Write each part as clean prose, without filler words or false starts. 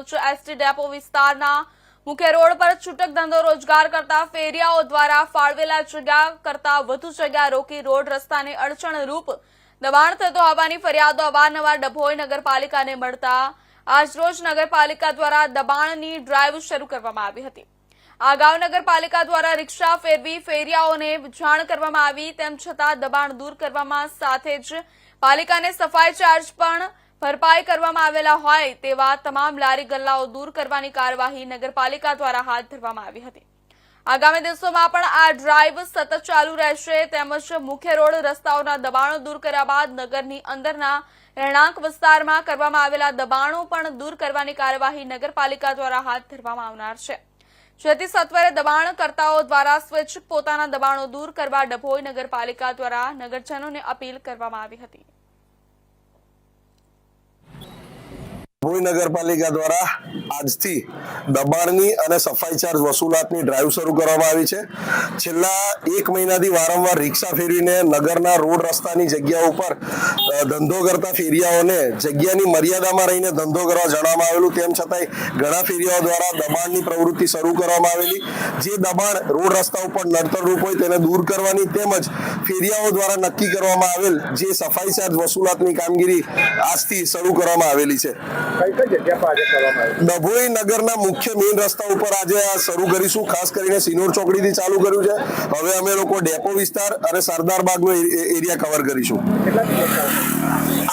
તેમજ ST depot વિસ્તારના મુખ્ય રોડ પર છૂટક ધંધો રોજગાર કરતા ફેરિયાઓ દ્વારા ફાળવેલા જગ્યા કરતા વધુ જગ્યા રોકી રોડ રસ્તાને અડચણરૂપ દબાણ થતો હોવાની ફરિયાદો અવારનવાર ડભોઈ નગરપાલિકાને મળતા આજરોજ નગરપાલિકા દ્વારા દબાણની ડ્રાઈવ શરૂ કરવામાં આવી હતી। અગાઉ નગરપાલિકા દ્વારા રિક્ષા ફેરવી ફેરિયાઓને જાણ કરવામાં આવી, તેમ છતાં દબાણ દૂર કરવામાં સાથે જ પાલિકાને સફાઈ ચાર્જ પણ ભરપાઈ કરવામાં આવેલા હોય તેવા તમામ લારી ગલ્લાઓ દૂર કરવાની કાર્યવાહી નગરપાલિકા દ્વારા હાથ ધરવામાં આવી હતી। આગામી દિવસોમાં પણ આ ડ્રાઈવ સતત ચાલુ રહેશે, તેમજ મુખ્ય રોડ રસ્તાઓના દબાણો દૂર કર્યા બાદ નગરની અંદરના રહેણાંક વિસ્તારમાં કરવામાં આવેલા દબાણો પણ દૂર કરવાની કાર્યવાહી નગરપાલિકા દ્વારા હાથ ધરવામાં આવનાર છે, જેથી સત્વરે દબાણકર્તાઓ દ્વારા સ્વેચ્છિક પોતાના દબાણો દૂર કરવા ડભોઈ નગરપાલિકા દ્વારા નગરજનોને અપીલ કરવામાં આવી હતી। ડભોઈ નગરપાલિકા દ્વારા આજથી દબાણની અને સફાઈ ચાર્જ વસૂલાતની ડ્રાઈવ શરૂ કરવામાં આવી છે। છેલ્લા 1 મહિનાથી વારંવાર રિક્ષા ફેરવીને નગરના રોડ રસ્તાની જગ્યા ઉપર ધંધો કરતા ફેરિયાઓને જગ્યાની મર્યાદામાં રહીને ધંધો કરવા જણાવવામાં આવેલું, તેમ છતાંય ઘણા ફેરિયાઓ દ્વારા દબાણની પ્રવૃત્તિ શરૂ કરવામાં આવેલી। જે દબાણ રોડ રસ્તા ઉપર નડતરરૂપ હોય તેને દૂર કરવાની તેમજ ફેરિયાઓ દ્વારા નક્કી કરવામાં આવેલ જે સફાઈ ચાર્જ વસૂલાતની કામગીરી આજથી શરૂ કરવામાં આવેલી છે। ડભોઈ નગરના મુખ્ય મેઇન રસ્તા ઉપર આજે આ શરૂ કરીશું, ખાસ કરીને સિનોર ચોકડીથી ચાલુ કર્યું છે। હવે અમે લોકો ડેપો વિસ્તાર અને સરદાર બાગનો એરિયા કવર કરીશું।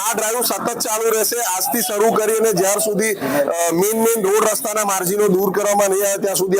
આ ડ્રાઈવ સતત ચાલુ રહેશે, આજથી શરૂ કરી અને જ્યાર સુધી મેઇન રોડ રસ્તાના માર્જિનો દૂર કરવામાં નહીં આવે ત્યાં સુધી